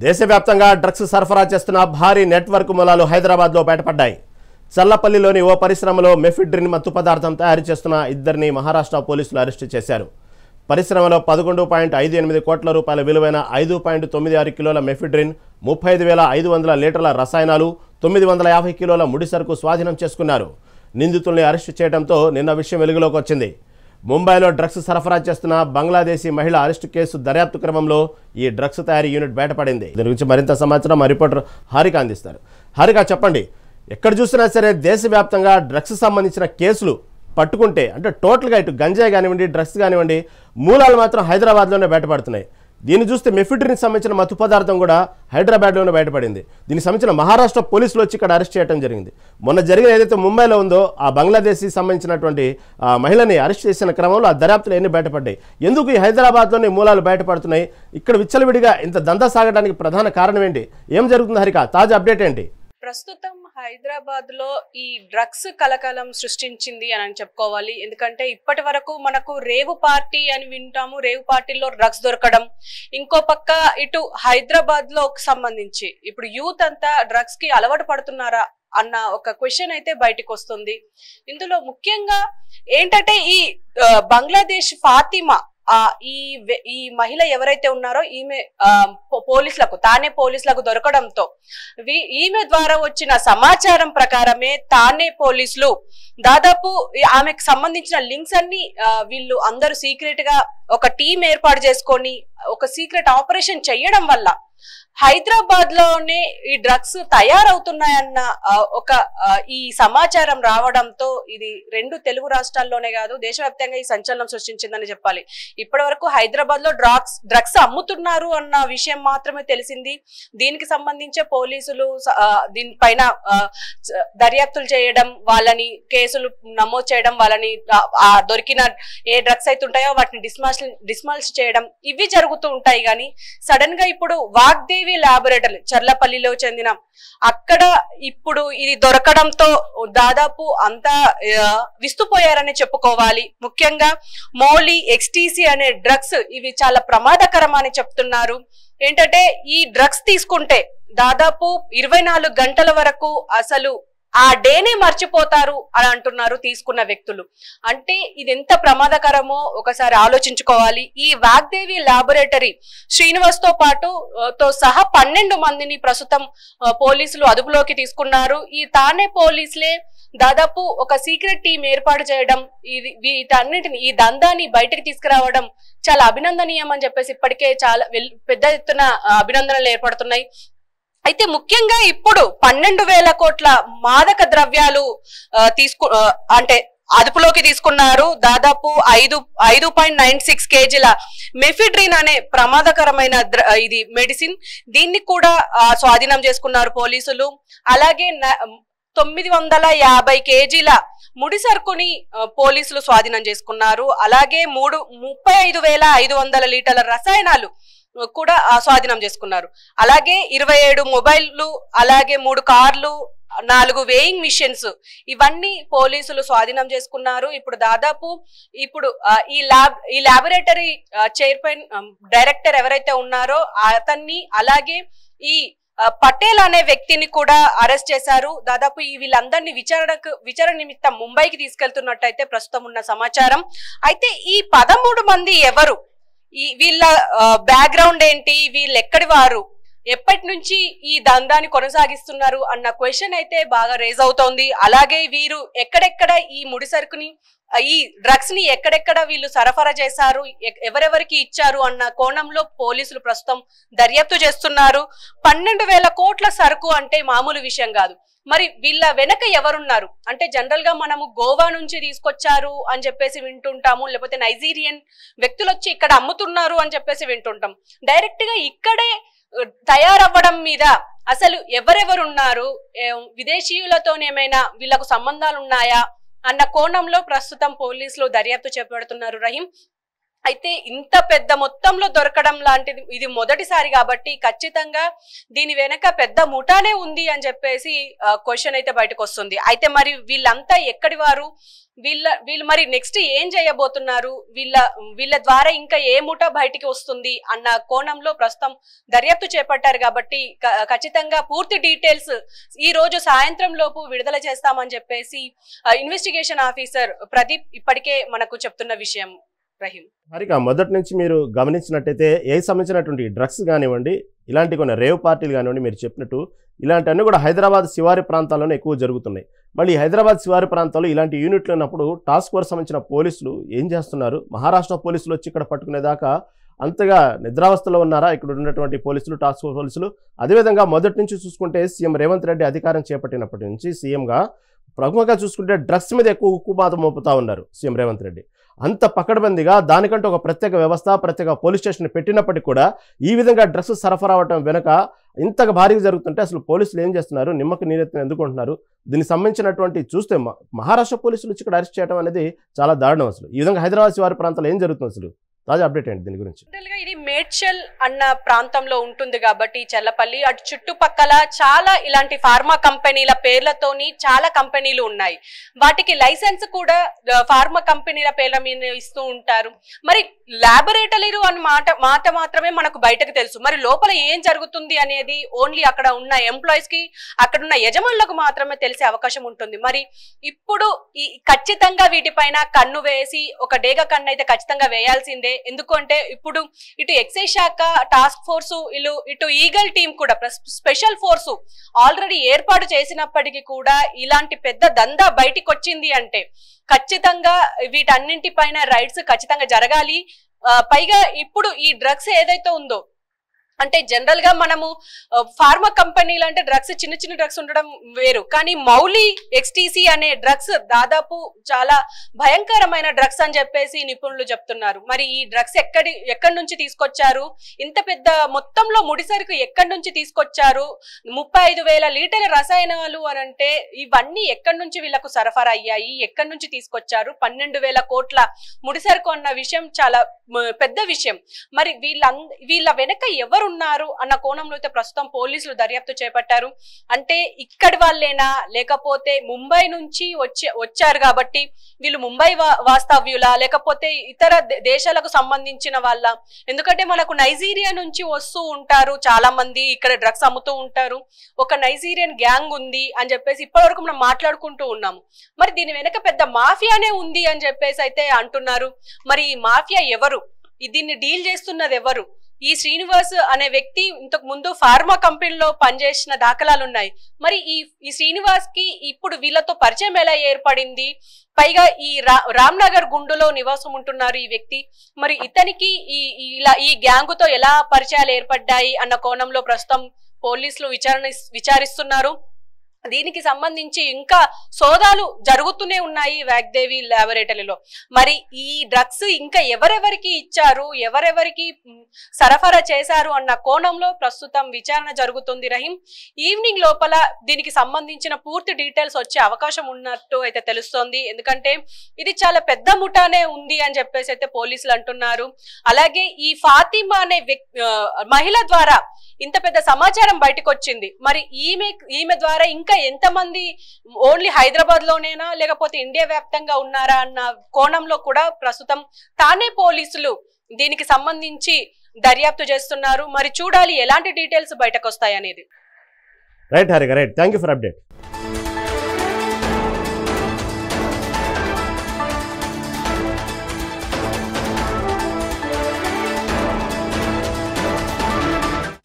దేశవ్యాప్తంగా డ్రగ్స్ సరఫరా చేస్తున్న భారీ నెట్వర్క్ మూలాలు హైదరాబాద్లో బయటపడ్డాయి. చల్లపల్లిలోని ఓ పరిశ్రమలో మెఫిడ్రిన్ మత్తు పదార్థం తయారు చేస్తున్న ఇద్దరిని మహారాష్ట్ర పోలీసులు అరెస్టు చేశారు. పరిశ్రమలో 11.58 కోట్ల రూపాయల విలువైన 5.96 కిలోల మెఫిడ్రిన్, 35,500 లీటర్ల రసాయనాలు, 950 కిలోల ముడి సరుకు స్వాధీనం చేసుకున్నారు. నిందితుల్ని అరెస్టు చేయడంతో నిన్న విషయం వెలుగులోకి వచ్చింది. ముంబైలో డ్రగ్స్ సరఫరా చేస్తున్న బంగ్లాదేశీ మహిళ అరెస్టు కేసు దర్యాప్తు క్రమంలో ఈ డ్రగ్స్ తయారీ యూనిట్ బయటపడింది. దీని గురించి మరింత సమాచారం మా రిపోర్టర్ హారిక అందిస్తారు. హారిక, చెప్పండి, ఎక్కడ చూసినా సరే దేశవ్యాప్తంగా డ్రగ్స్ సంబంధించిన కేసులు పట్టుకుంటే అంటే టోటల్గా ఇటు గంజాయి కానివ్వండి, డ్రగ్స్ కానివ్వండి, మూలాలు మాత్రం హైదరాబాద్లోనే బయటపడుతున్నాయి. దీన్ని చూస్తే మెఫిడ్రిన్ సంబంధించిన మత్తు పదార్థం కూడా హైదరాబాద్లోనే బయటపడింది. దీనికి సంబంధించిన మహారాష్ట్ర పోలీసులు వచ్చి ఇక్కడ అరెస్ట్ చేయడం జరిగింది. మొన్న జరిగిన ఏదైతే ముంబైలో ఉందో ఆ బంగ్లాదేశీ సంబంధించినటువంటి మహిళని అరెస్ట్ చేసిన క్రమంలో ఆ దర్యాప్తులు ఎన్ని బయటపడ్డాయి, ఎందుకు ఈ హైదరాబాద్లోని మూలాలు బయటపడుతున్నాయి, ఇక్కడ విచ్చలవిడిగా ఇంత దందా సాగడానికి ప్రధాన కారణం ఏంటి, ఏం జరుగుతుంది హరిక, తాజా అప్డేట్ ఏంటి? ప్రస్తుతం హైదరాబాద్ లో ఈ డ్రగ్స్ కలకలం సృష్టించింది అని చెప్పుకోవాలి. ఎందుకంటే ఇప్పటి వరకు మనకు రేవు పార్టీ అని వింటాము, రేవు పార్టీలో డ్రగ్స్ దొరకడం. ఇంకో పక్క ఇటు హైదరాబాద్ లో సంబంధించి ఇప్పుడు యూత్ అంతా డ్రగ్స్ కి అలవాటు పడుతున్నారా అన్న ఒక క్వశ్చన్ అయితే బయటకు వస్తుంది. ఇందులో ముఖ్యంగా ఏంటంటే ఈ బంగ్లాదేశ్ ఫాతిమా ఈ మహిళ ఎవరైతే ఉన్నారో ఈమె పోలీసులకు తానే పోలీసులకు దొరకడంతో ఈమె ద్వారా వచ్చిన సమాచారం ప్రకారమే తానే పోలీసులు దాదాపు ఆమెకు సంబంధించిన లింక్స్ అన్ని వీళ్ళు అందరూ సీక్రెట్ గా ఒక టీం ఏర్పాటు చేసుకొని ఒక సీక్రెట్ ఆపరేషన్ చేయడం వల్ల హైదరాబాద్ లోనే ఈ డ్రగ్స్ తయారవుతున్నాయన్న ఒక ఈ సమాచారం రావడంతో ఇది రెండు తెలుగు రాష్ట్రాల్లోనే కాదు దేశవ్యాప్తంగా ఈ సంచలనం సృష్టించిందని చెప్పాలి. ఇప్పటి వరకు హైదరాబాద్ లో డ్రగ్స్ అమ్ముతున్నారు అన్న విషయం మాత్రమే తెలిసింది. దీనికి సంబంధించే పోలీసులు దీనిపైన దర్యాప్తులు చేయడం, వాళ్ళని కేసులు నమోదు చేయడం, వాళ్ళని దొరికిన ఏ డ్రగ్స్ అయితే ఉంటాయో వాటిని డిస్మాల్స్ చేయడం ఇవి జరుగుతూ ఉంటాయి. కానీ సడన్ గా ఇప్పుడు వాగ్దేవి ల్యాబొరేటరీ చర్లపల్లిలో చెందిన అక్కడ ఇప్పుడు ఇది దొరకడంతో దాదాపు అంతా విస్తుపోయారని చెప్పుకోవాలి. ముఖ్యంగా మోలీ, ఎక్స్టీసీ అనే డ్రగ్స్ ఇవి చాలా ప్రమాదకరం అని చెప్తున్నారు. ఏంటంటే ఈ డ్రగ్స్ తీసుకుంటే దాదాపు 24 గంటల వరకు అసలు ఆ డేనే మర్చిపోతారు అని అంటున్నారు తీసుకున్న వ్యక్తులు. అంటే ఇది ఎంత ప్రమాదకరమో ఒకసారి ఆలోచించుకోవాలి. ఈ వాగ్దేవి ల్యాబొరేటరీ శ్రీనివాస్ తో సహా 12 మందిని ప్రస్తుతం పోలీసులు అదుపులోకి తీసుకున్నారు. ఈ తానే పోలీసులే దాదాపు ఒక సీక్రెట్ టీం ఏర్పాటు చేయడం, వీటన్నిటిని ఈ దందాన్ని బయటకు తీసుకురావడం చాలా అభినందనీయం అని చెప్పేసి ఇప్పటికే చాలా పెద్ద ఎత్తున అభినందనలు ఏర్పడుతున్నాయి. అయితే ముఖ్యంగా ఇప్పుడు 12,000 కోట్ల మాదక ద్రవ్యాలు అంటే అదుపులోకి తీసుకున్నారు. దాదాపు 5.96 కేజీల మెఫిడ్రిన్ అనే ప్రమాదకరమైన ఇది మెడిసిన్, దీన్ని కూడా స్వాధీనం చేసుకున్నారు పోలీసులు. అలాగే 950 కేజీల ముడి సరుకుని పోలీసులు స్వాధీనం చేసుకున్నారు. అలాగే 35,500 లీటర్ల రసాయనాలు కూడా స్వాధీనం చేసుకున్నారు. అలాగే 27 మొబైల్లు, అలాగే 3 కార్లు, 4 వేయింగ్ మిషన్స్ ఇవన్నీ పోలీసులు స్వాధీనం చేసుకున్నారు. ఇప్పుడు దాదాపు ఈ ల్యాబొరేటరీ చైర్మన్ డైరెక్టర్ ఎవరైతే ఉన్నారో అతన్ని, అలాగే ఈ పటేల్ అనే వ్యక్తిని కూడా అరెస్ట్ చేశారు. దాదాపు వీళ్ళందరినీ విచారణ నిమిత్తం ముంబైకి తీసుకెళ్తున్నట్టయితే ప్రస్తుతం ఉన్న సమాచారం. అయితే ఈ 13 మంది ఎవరు, వీళ్ళ బ్యాక్గ్రౌండ్ ఏంటి, వీళ్ళు ఎక్కడి వారు, ఎప్పటి నుంచి ఈ దందాన్ని కొనసాగిస్తున్నారు అన్న క్వశ్చన్ అయితే బాగా రేజ్ అవుతోంది. అలాగే వీరు ఎక్కడెక్కడ ఈ ముడి సరుకుని, ఈ డ్రగ్స్ ని ఎక్కడెక్కడ వీళ్ళు సరఫరా చేశారు, ఎవరెవరికి ఇచ్చారు అన్న కోణంలో పోలీసులు ప్రస్తుతం దర్యాప్తు చేస్తున్నారు. 12,000 కోట్ల సరుకు అంటే మామూలు విషయం కాదు. మరి వీళ్ళ వెనక ఎవరున్నారు అంటే జనరల్ గా మనము గోవా నుంచి తీసుకొచ్చారు అని చెప్పేసి వింటుంటాము, లేకపోతే నైజీరియన్ వ్యక్తులు వచ్చి ఇక్కడ అమ్ముతున్నారు అని చెప్పేసి వింటుంటాం. డైరెక్ట్ గా ఇక్కడే తయారవ్వడం మీద అసలు ఎవరెవరున్నారు, విదేశీయులతోనేమైనా వీళ్ళకు సంబంధాలు ఉన్నాయా అన్న కోణంలో ప్రస్తుతం పోలీసులు దర్యాప్తు చేపడుతున్నారు. రహీం, అయితే ఇంత పెద్ద మొత్తంలో దొరకడం లాంటిది ఇది మొదటిసారి కాబట్టి ఖచ్చితంగా దీని వెనక పెద్ద ముఠానే ఉంది అని చెప్పేసి క్వశ్చన్ అయితే బయటకు వస్తుంది. అయితే మరి వీళ్ళంతా ఎక్కడి వారు, వీళ్ళు మరి నెక్స్ట్ ఏం చేయబోతున్నారు, వీళ్ళ ద్వారా ఇంకా ఏ ముఠా బయటికి వస్తుంది అన్న కోణంలో ప్రస్తుతం దర్యాప్తు చేపట్టారు. కాబట్టి ఖచ్చితంగా పూర్తి డీటెయిల్స్ ఈ రోజు సాయంత్రం లోపు విడుదల చేస్తామని చెప్పేసి ఇన్వెస్టిగేషన్ ఆఫీసర్ ప్రదీప్ ఇప్పటికే మనకు చెప్తున్న విషయం. రహీం, హరిక, మొదటి నుంచి మీరు గమనించినట్టయితే ఏ సంబంధించినటువంటి డ్రగ్స్ కానివ్వండి, ఇలాంటి కొన్ని రేవ్ పార్టీలు కానివ్వండి, మీరు చెప్పినట్టు ఇలాంటివన్నీ కూడా హైదరాబాద్ శివారి ప్రాంతాల్లోనే ఎక్కువ జరుగుతున్నాయి. మళ్ళీ హైదరాబాద్ శివారి ప్రాంతాల్లో ఇలాంటి యూనిట్లు ఉన్నప్పుడు టాస్క్ ఫోర్స్ సంబంధించిన పోలీసులు ఏం చేస్తున్నారు? మహారాష్ట్ర పోలీసులు వచ్చి ఇక్కడ పట్టుకునేదాకా అంతగా నిద్రావస్థలో ఉన్నారా ఇక్కడ ఉన్నటువంటి పోలీసులు, టాస్క్ ఫోర్స్ పోలీసులు? అదేవిధంగా మొదటి నుంచి చూసుకుంటే సీఎం రేవంత్ రెడ్డి అధికారం చేపట్టినప్పటి నుంచి సీఎంగా ప్రముఖంగా చూసుకుంటే డ్రగ్స్ మీద ఎక్కువ ఉక్కుపాతం మోపుతా ఉన్నారు సీఎం రేవంత్ రెడ్డి. అంత పకడ్బందీగా దానికంటే ఒక ప్రత్యేక వ్యవస్థ, ప్రత్యేక పోలీస్ స్టేషన్ పెట్టినప్పటికీ కూడా ఈ విధంగా డ్రగ్స్ సరఫరా అవటం వెనుక ఇంతగా భారీగా జరుగుతుంటే అసలు పోలీసులు ఏం చేస్తున్నారు? నిమ్మకి నీరెత్తిన ఎందుకుంటున్నారు? దీనికి సంబంధించినటువంటి చూస్తే మహారాష్ట్ర పోలీసులు వచ్చి ఇక్కడ అరెస్ట్ చేయడం అనేది చాలా దారుణం. అసలు ఈ విధంగా హైదరాబాద్ శివారు ప్రాంతాల్లో ఏం జరుగుతుంది? అసలు తాజా అప్డేట్ ఏంటి దీని గురించి? ఇది మేడ్చల్ అన్న ప్రాంతంలో ఉంటుంది కాబట్టి చెల్లపల్లి అటు చుట్టుపక్కల చాలా ఇలాంటి ఫార్మా కంపెనీల పేర్లతోని చాలా కంపెనీలు ఉన్నాయి. వాటికి లైసెన్స్ కూడా ఫార్మా కంపెనీల పేర్ల మీద ఇస్తూ ఉంటారు. మరి ల్యాబొరేటరీలు అన్న మాట మాత్రమే మనకు బయటకు తెలుసు. మరి లోపల ఏం జరుగుతుంది అనేది ఓన్లీ అక్కడ ఉన్న ఎంప్లాయీస్ కి, అక్కడున్న యజమానులకు మాత్రమే తెలిసే అవకాశం ఉంటుంది. మరి ఇప్పుడు ఈ ఖచ్చితంగా వీటిపైన కన్ను వేసి ఒక డేగ కన్ను అయితే ఖచ్చితంగా వేయాల్సిందే. ఎందుకంటే ఇప్పుడు ఇటు ఎక్సైజ్ శాఖ టాస్క్ ఫోర్సు, ఇటు ఈగల్ టీం కూడా స్పెషల్ ఫోర్సు ఆల్రెడీ ఏర్పాటు చేసినప్పటికీ కూడా ఇలాంటి పెద్ద దందా బయటికి వచ్చింది అంటే ఖచ్చితంగా వీటన్నింటిపైన రైట్స్ ఖచ్చితంగా జరగాలి. పైగా ఇప్పుడు ఈ డ్రగ్స్ ఏదైతే ఉందో అంటే జనరల్ గా మనము ఫార్మా కంపెనీలు అంటే డ్రగ్స్ చిన్న చిన్న డ్రగ్స్ ఉండడం వేరు, కానీ మౌలి ఎక్స్టీసీ అనే డ్రగ్స్ దాదాపు చాలా భయంకరమైన డ్రగ్స్ అని చెప్పేసి నిపుణులు చెప్తున్నారు. మరి ఈ డ్రగ్స్ ఎక్కడి నుంచి తీసుకొచ్చారు, ఇంత పెద్ద మొత్తంలో ముడిసరుకు ఎక్కడి నుంచి తీసుకొచ్చారు, 35,000 లీటర్ల రసాయనాలు అని అంటే ఇవన్నీ ఎక్కడి నుంచి వీళ్ళకు సరఫరా అయ్యాయి, ఎక్కడి నుంచి తీసుకొచ్చారు, 12,000 కోట్ల ముడిసరుకు అన్న విషయం చాలా పెద్ద విషయం. మరి వీళ్ళ వెనక ఎవరు ఉన్నారు అన్న కోణంలో అయితే ప్రస్తుతం పోలీసులు దర్యాప్తు చేపట్టారు. అంటే ఇక్కడి వాళ్ళేనా, లేకపోతే ముంబై నుంచి వచ్చారు కాబట్టి వీళ్ళు ముంబై వాస్తవ్యులా, లేకపోతే ఇతర దేశాలకు సంబంధించిన వాళ్ళ? ఎందుకంటే మనకు నైజీరియా నుంచి వస్తూ ఉంటారు చాలా మంది, ఇక్కడ డ్రగ్స్ అమ్ముతూ ఉంటారు. ఒక నైజీరియన్ గ్యాంగ్ ఉంది అని చెప్పేసి ఇప్పటి వరకు మనం మాట్లాడుకుంటూ ఉన్నాము. మరి దీని వెనక పెద్ద మాఫియానే ఉంది అని చెప్పేసి అయితే అంటున్నారు. మరి ఈ మాఫియా ఎవరు, దీన్ని డీల్ చేస్తున్నది ఎవరు? ఈ శ్రీనివాస్ అనే వ్యక్తి ఇంతకు ముందు ఫార్మా కంపెనీలో పనిచేసిన దాఖలాలు ఉన్నాయి. మరి ఈ శ్రీనివాస్ కి ఇప్పుడు వీళ్ళతో పరిచయం ఎలా ఏర్పడింది? పైగా ఈ రామ్నగర్ గుండులో నివాసం ఉంటున్నారు ఈ వ్యక్తి. మరి ఇతనికి ఈ గ్యాంగుతో ఎలా పరిచయాలు ఏర్పడ్డాయి అన్న కోణంలో ప్రస్తుతం పోలీసులు విచారిస్తున్నారు. దీనికి సంబంధించి ఇంకా సోదాలు జరుగుతూనే ఉన్నాయి వాగ్దేవి ల్యాబొరేటరీలో. మరి ఈ డ్రగ్స్ ఇంకా ఎవరెవరికి ఇచ్చారు, ఎవరెవరికి సరఫరా చేశారు అన్న కోణంలో ప్రస్తుతం విచారణ జరుగుతుంది. రహీం, ఈవినింగ్ లోపల దీనికి సంబంధించిన పూర్తి డీటెయిల్స్ వచ్చే అవకాశం ఉన్నట్టు అయితే తెలుస్తోంది. ఎందుకంటే ఇది చాలా పెద్ద ముఠానే ఉంది అని చెప్పేసి అయితే పోలీసులు అంటున్నారు. అలాగే ఈ ఫాతిమా అనే మహిళ ద్వారా ఇంత పెద్ద సమాచారం బయటకు వచ్చింది. మరి ఈమె ద్వారా ఇంకా ఎంతమంది ఓన్లీ హైదరాబాద్ లోనేనా లేకపోతే ఇండియా వ్యాప్తంగా ఉన్నారా అన్న కోణంలో కూడా ప్రస్తుతం తానే పోలీసులు దీనికి సంబంధించి దర్యాప్తు చేస్తున్నారు. మరి చూడాలి ఎలాంటి డీటెయిల్స్ బయటకు వస్తాయి అనేది. Right Harika, right. Thank you for update.